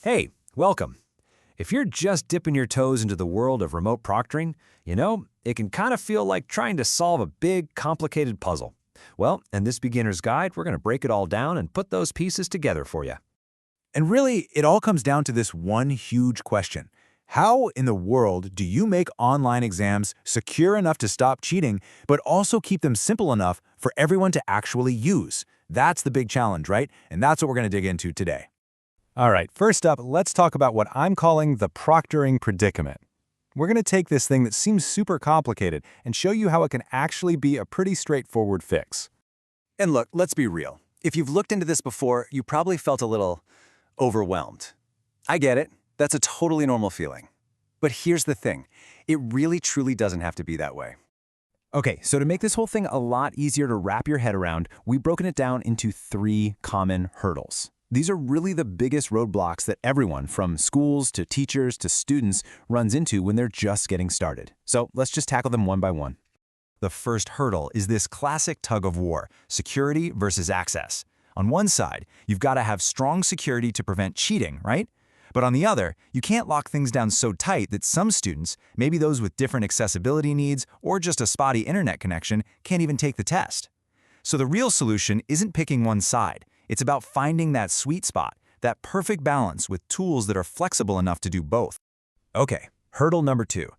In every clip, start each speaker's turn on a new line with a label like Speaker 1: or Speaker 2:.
Speaker 1: Hey, welcome. If you're just dipping your toes into the world of remote proctoring, it can kind of feel like trying to solve a big, complicated puzzle. Well, in this beginner's guide, we're going to break it all down and put those pieces together for you.
Speaker 2: And really, it all comes down to this one huge question. How in the world do you make online exams secure enough to stop cheating, but also keep them simple enough for everyone to actually use? That's the big challenge, right? And that's what we're going to dig into today.
Speaker 3: All right, first up, let's talk about what I'm calling the proctoring predicament. We're going to take this thing that seems super complicated and show you how it can actually be a pretty straightforward fix.
Speaker 4: And look, let's be real. If you've looked into this before, you probably felt a little overwhelmed. I get it. That's a totally normal feeling. But here's the thing. It really truly doesn't have to be that way.
Speaker 3: Okay, so to make this whole thing a lot easier to wrap your head around, we've broken it down into 3 common hurdles. These are really the biggest roadblocks that everyone, from schools to teachers to students, runs into when they're just getting started. So let's just tackle them one by one.
Speaker 1: The first hurdle is this classic tug of war, security versus access. On one side, you've got to have strong security to prevent cheating, right? But on the other, you can't lock things down so tight that some students, maybe those with different accessibility needs or just a spotty internet connection, can't even take the test. So the real solution isn't picking one side. It's about finding that sweet spot, that perfect balance with tools that are flexible enough to do both. Okay, hurdle number 2.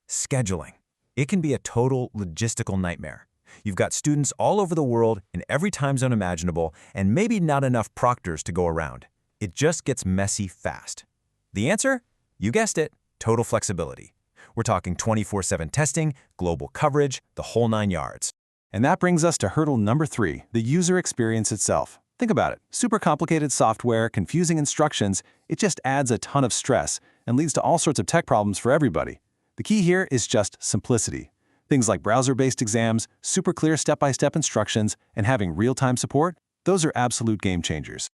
Speaker 1: Scheduling. It can be a total logistical nightmare. You've got students all over the world in every time zone imaginable, and maybe not enough proctors to go around. It just gets messy fast. The answer? You guessed it, total flexibility. We're talking 24/7 testing, global coverage, the whole 9 yards.
Speaker 3: And that brings us to hurdle number 3, the user experience itself. Think about it. Super complicated software, confusing instructions, it just adds a ton of stress and leads to all sorts of tech problems for everybody. The key here is just simplicity. Things like browser-based exams, super clear step-by-step instructions, and having real-time support, those are absolute game changers.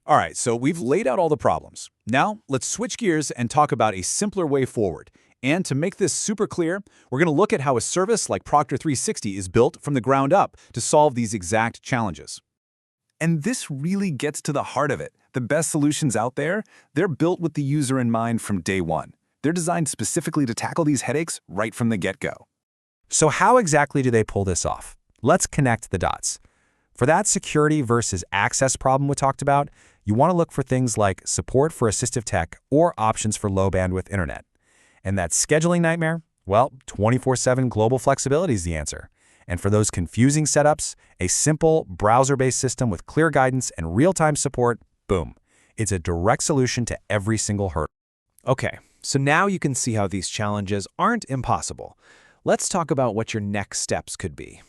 Speaker 2: All right, so we've laid out all the problems. Now, let's switch gears and talk about a simpler way forward. And to make this super clear, we're going to look at how a service like Proctor 360 is built from the ground up to solve these exact challenges.
Speaker 3: And this really gets to the heart of it. The best solutions out there, they're built with the user in mind from day one. They're designed specifically to tackle these headaches right from the get-go.
Speaker 1: So how exactly do they pull this off? Let's connect the dots. For that security versus access problem we talked about, you want to look for things like support for assistive tech or options for low-bandwidth internet. And that scheduling nightmare? Well, 24/7 global flexibility is the answer. And for those confusing setups, a simple browser-based system with clear guidance and real-time support, boom. It's a direct solution to every single hurdle.
Speaker 5: Okay, so now you can see how these challenges aren't impossible. Let's talk about what your next steps could be.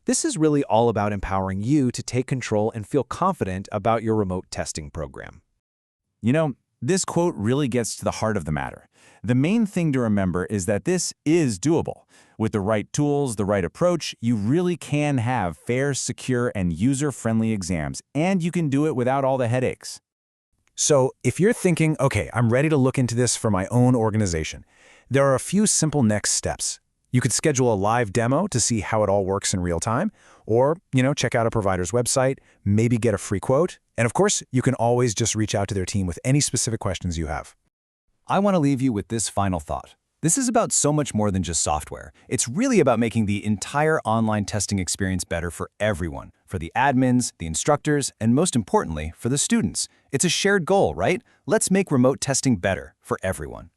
Speaker 5: This is really all about empowering you to take control and feel confident about your remote testing program.
Speaker 2: This quote really gets to the heart of the matter. The main thing to remember is that this is doable. With the right tools, the right approach, you really can have fair, secure, and user-friendly exams, and you can do it without all the headaches.
Speaker 1: So if you're thinking, okay, I'm ready to look into this for my own organization, there are a few simple next steps. You could schedule a live demo to see how it all works in real time, or, check out a provider's website, maybe get a free quote, and of course, you can always just reach out to their team with any specific questions you have.
Speaker 4: I want to leave you with this final thought. This is about so much more than just software. It's really about making the entire online testing experience better for everyone, for the admins, the instructors, and most importantly, for the students. It's a shared goal, right? Let's make remote testing better for everyone.